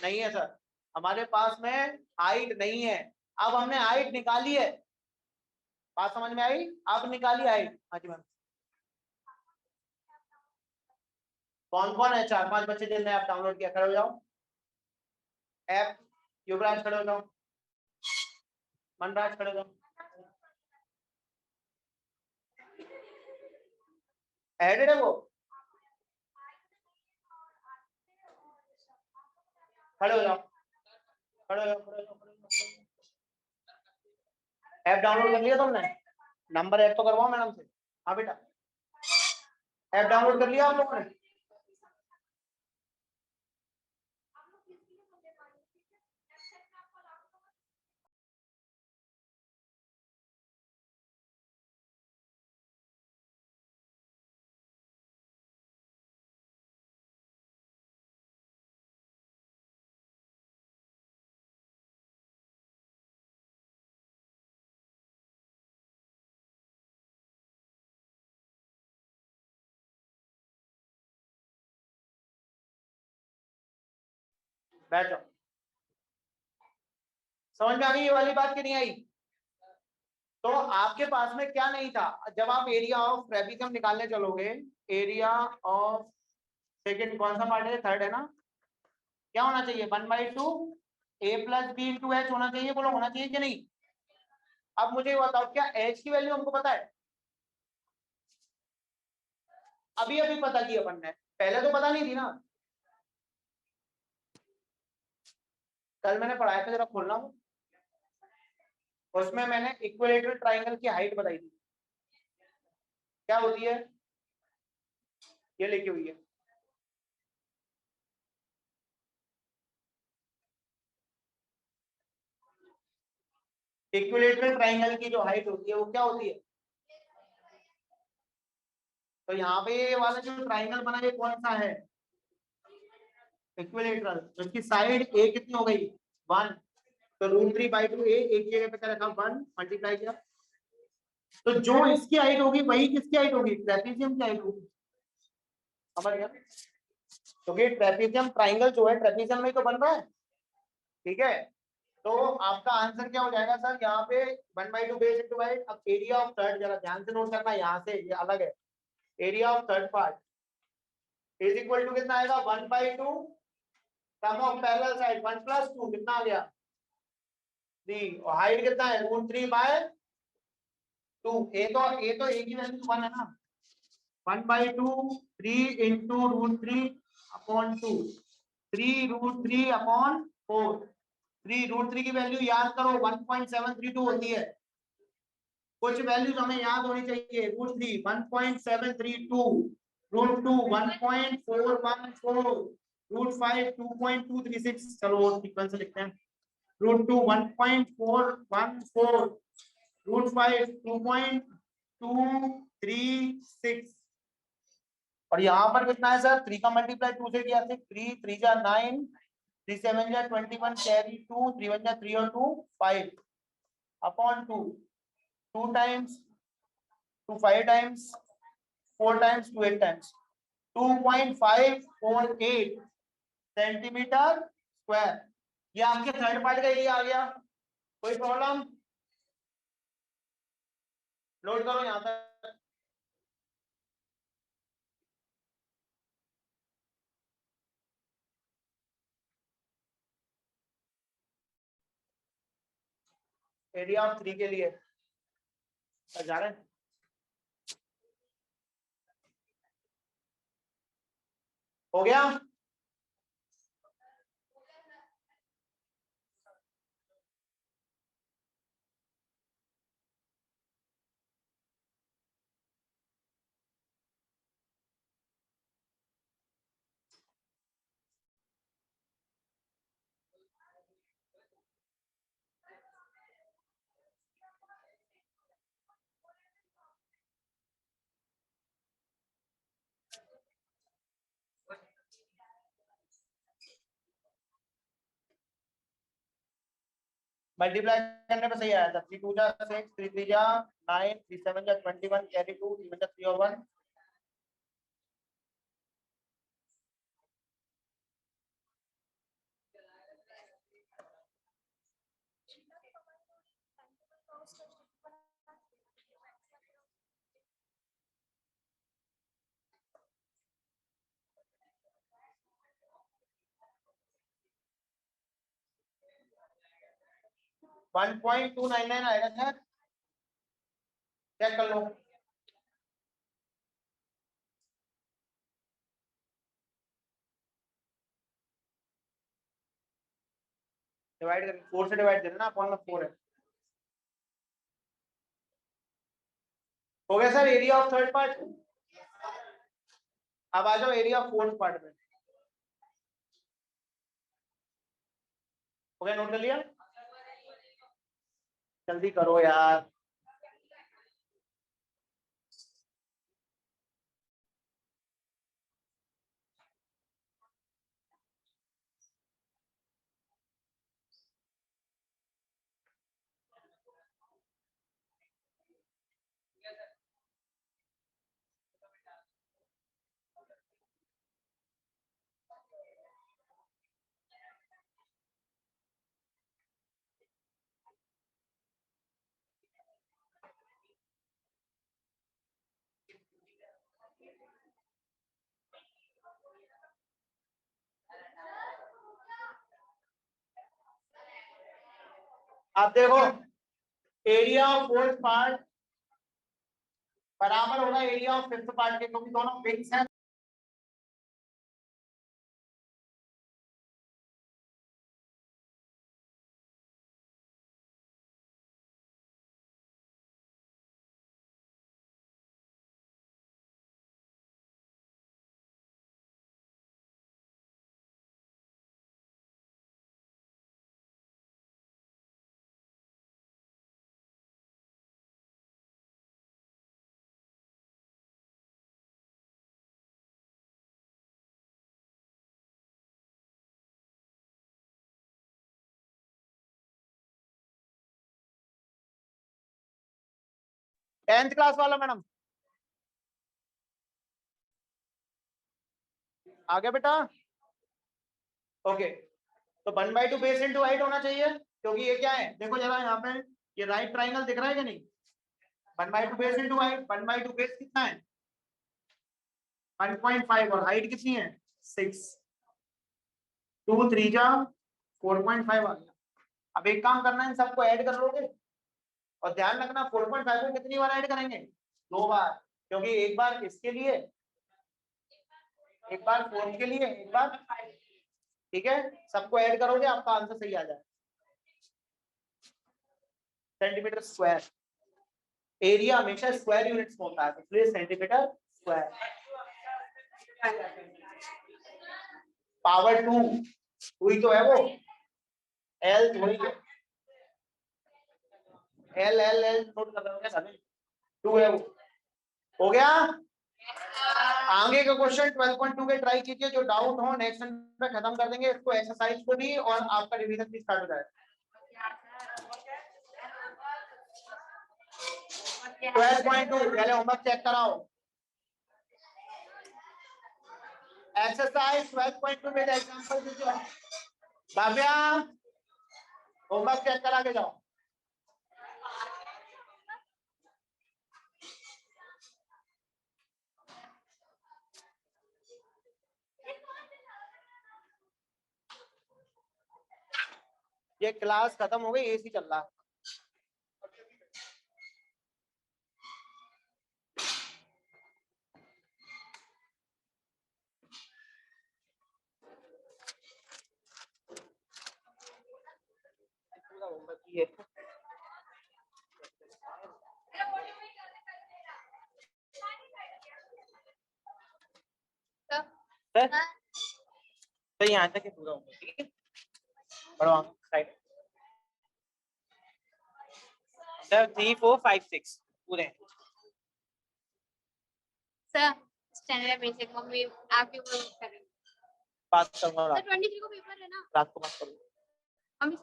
नहीं है सर, हमारे पास में हाइट नहीं है। अब हमने हाइट निकाली है, बात समझ में आई? अब निकाली हाइट। हाँ जी मैम। कौन कौन है? 4-5 बच्चे जिनने ऐप डाउनलोड किया, खड़े हो जाओ। ऐप युवराज खड़े हो जाओ, मनराज खड़े हो जाओ। एडेड है वो? खड़े हो जाओ, खड़े हो जाओ, खड़े हो जाओ, खड़े हो जाओ। ऐप डाउनलोड कर लिया तुमने? नंबर ऐड तो करवाओ मैडम से। हाँ बेटा, ऐप डाउनलोड कर लिया आप लोगों ने? बैठ जाओ। समझ में आ गई ये वाली बात कि नहीं आई? तो आपके पास में क्या नहीं था जब आप एरिया ऑफ ट्रेपेजियम निकालने चलोगे? एरिया ऑफ सेकंड कौन सा पार्ट है? थर्ड है ना? क्या होना चाहिए? 1/2 a plus B into H होना चाहिए। बोलो होना चाहिए कि नहीं? अब मुझे ये बताओ, क्या एच की वैल्यू हमको पता है? अभी अभी पता की अपन ने, पहले तो पता नहीं थी ना। कल मैंने पढ़ाया था, जरा खोलना वो। उसमें मैंने इक्विलेटरल ट्राइंगल की हाइट बताई थी, क्या होती है? ये लिखी हुई है। इक्विलेटरल ट्राइंगल की जो हाइट होती है वो क्या होती है? तो यहाँ पे ये वाला जो ट्राइंगल बना है कौन सा है? इक्विलेटरल। तो इसकी साइड ए कितनी हो गई? 1। तो √3/2 ए एक जगह पे क्या रखा? 1 मल्टीप्लाई किया। तो जो इसकी हाइट होगी वही किसकी हाइट होगी? ट्रेपेजियम की हाइट होगी। समझ गया? तो ये ट्रेपेजियम ट्राइंगल जो है ट्रेपेजियम में तो बन रहा है, ठीक है। तो आपका आंसर क्या हो जाएगा सर? यहाँ पे 1/2 बेस इंटू हाइट। अब एरिया ऑफ थर्ड जरा ध्यान से नोट करना, यहाँ से ये अलग है। Area of third part is equal to कितना आएगा? 1/2 सम ऑफ पैरेलल साइड 1 + 2 कितना आ गया? 3। और हाइट कितना है? √3/2। ए तो एक ही वैल्यू 1 है ना। 1/2 3 इंटू √3/2 3√3/4। 3√3 की वैल्यू याद करो 1.732 होती है। कुछ वैल्यूज हमें याद होनी चाहिए। √3 1.732, √2 1.414, √5 2.236। चलो सीक्वेंस लिखते हैं। √2 1.414, √5 2.236। और यहाँ पर कितना है सर? 3 का मल्टीप्लाई 2 से किया, 3 3 जा 9, 3 7 जा 21, कैरी 2, 3 1 जा 3 और 2 5 upon 2। 2 times 2 5 times 4 times 2 8 times 2.548 centimetre square. ये आपके थर्ड पार्ट का एरिया आ गया। कोई प्रॉब्लम? नोट करो यहाँ तक। एरिया ऑफ 3 के लिए जा रहे हैं। हो गया? मल्टीप्लाई करने पे सही आया था। 3 2 जा 6, 3 3 जा 9, 3 7 जा 21, कैरी 2, 3 1 जा 3 और 1। 1.299 आएगा सर, चेक कर लो। डिवाइड कर 4 से डिवाइड देना, अपॉन में 4 है। हो गया sir area of third part. अब आ जाओ एरिया ऑफ फोर्थ पार्ट में। हो गया, नोट कर लिया? जल्दी करो यार। अब देखो एरिया ऑफ फोर्थ पार्ट बराबर होगा एरिया ऑफ फिफ्थ पार्ट के, क्योंकि दोनों विंग्स हैं। टेंथ क्लास वाला मैडम आ गया बेटा? ओके, तो 1/2 बेस इंटू हाइट होना चाहिए, क्योंकि ये क्या है देखो जरा यहाँ पे, ये राइट ट्राइंगल दिख रहा है कि नहीं? 1/2 बेस इंटू हाइट, 1/2 बेस कितना है? 1.5 और हाइट कितनी है? 6। 2 3 जा 4.5 आ गया। अब एक काम करना है, इन सबको ऐड कर लोगे, और ध्यान रखना 4.5 को कितनी बार ऐड करेंगे? 2 बार, क्योंकि एक बार इसके लिए, एक बार फोर्थ के लिए, एक बार 5। ठीक है, सबको ऐड करोगे आपका आंसर सही आ जाए। सेंटीमीटर स्क्वायर, एरिया हमेशा स्क्वायर यूनिट्स में होता है, इसलिए सेंटीमीटर स्क्वायर। पावर 2 हुई तो है वो, एल थोड़ी है, एल एल एल नोट कर रहे हो, 2 है वो। हो गया? आगे का क्वेश्चन 12.2 के ट्राई कीजिए, जो डाउट हो नेक्स्ट पे खत्म कर देंगे इसको, एक्सरसाइज को भी, और आपका रिवीजन भी स्टार्ट हो जाएगा। 12.2 पहले होमवर्क चेक कराओ। एक्सरसाइज 12.2 में एग्जांपल दीजिए। भाव्या होमवर्क चेक करा के जाओ। ये क्लास खत्म हो गई, एसी चल रहा है। तो यहाँ तक पूरा होगा, ठीक है? बढ़ो साइड। सर 3 4 5 6 पूरे सर स्टैंडर्ड बेसिक मम्मी आपके ऊपर करेंगे। बात करूंगा सर 23 को पेपर है ना, रात को बात करूंगा। मम्मी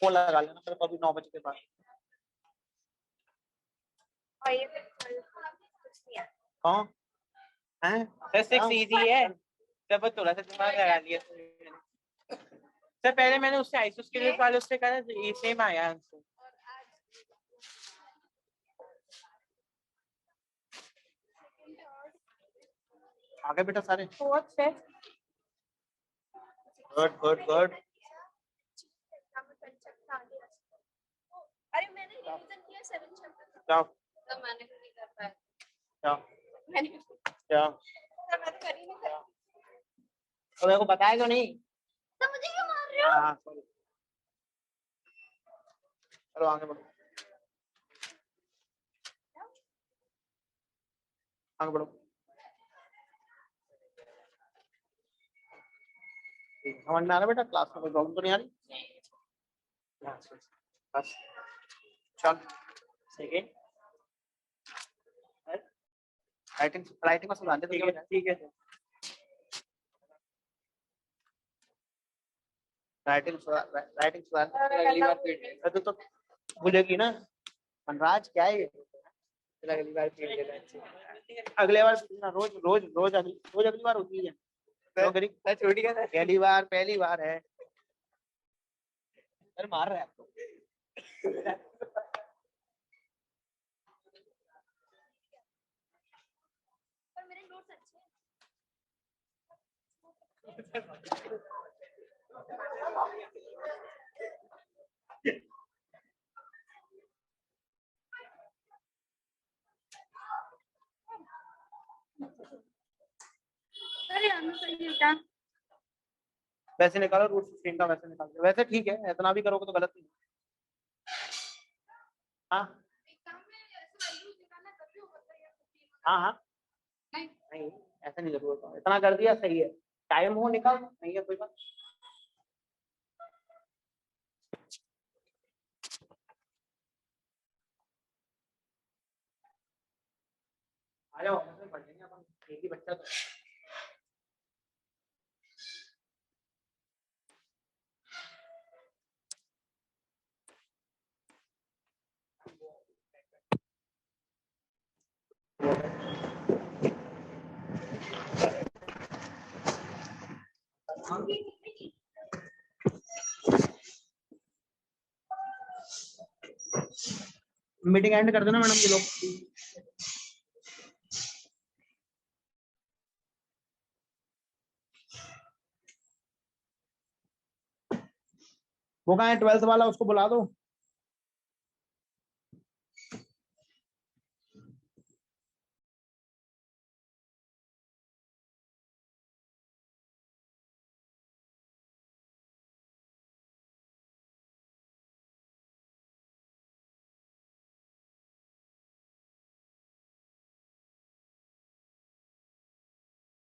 फोन लगा लेना फिर कभी 9 बजे के बाद। और ये कुछ नहीं है। हाँ हैं सर 6 इजी है, सब थोड़ा सा दिमाग लगा लिया सर। पहले मैंने उससे आइसोस के लिए वाले उससे कहा था, ये सेम आया आंसर। आगे बेटा सारे fourth fifth good good good. है 7 चैप्टर जाओ तो मैंने भी नहीं कर पाया जाओ मैंने जाओ। तो मैं कर ही नहीं पाया तो मेरे को बताया क्यों नहीं? तो मुझे क्यों मार रहे हो हाँ सॉरी। चलो आगे बढ़ो आगे बढ़ो। समझ में आ रहा बेटा? क्लास में कोई प्रॉब्लम तो नहीं आ रही? बस चल सेकेंड राइटिंग राइटिंग में सुधारने तो ठीक है राइटिंग सुधारने अगली बार तो भूलेगी ना मनराज क्या है ये? अगली बार अगले बार रोज रोज रोज अगली बार होती है छोटी का पहली बार है सर मार रहा है आपको पर मेरे नोट्स अच्छे हैं अरे हम तो ये था वैसे निकालो रूट 15 का वैसे निकाल दो वैसे ठीक है इतना भी करोगे तो गलत नहीं हाँ एक काम में ऐसे वैल्यूज निकालना कभी होगा तो यार 15 हाँ हाँ नहीं ऐसा नहीं जरूरत है इतना कर दिया सही है टाइम हो निकाल नहीं है कोई बात आ जाओ पढ़ लेंगे अपन एक ही बच्चा तो मीटिंग एंड कर देना मैडम जी लोग वो कहाँ है 12th वाला उसको बुला दो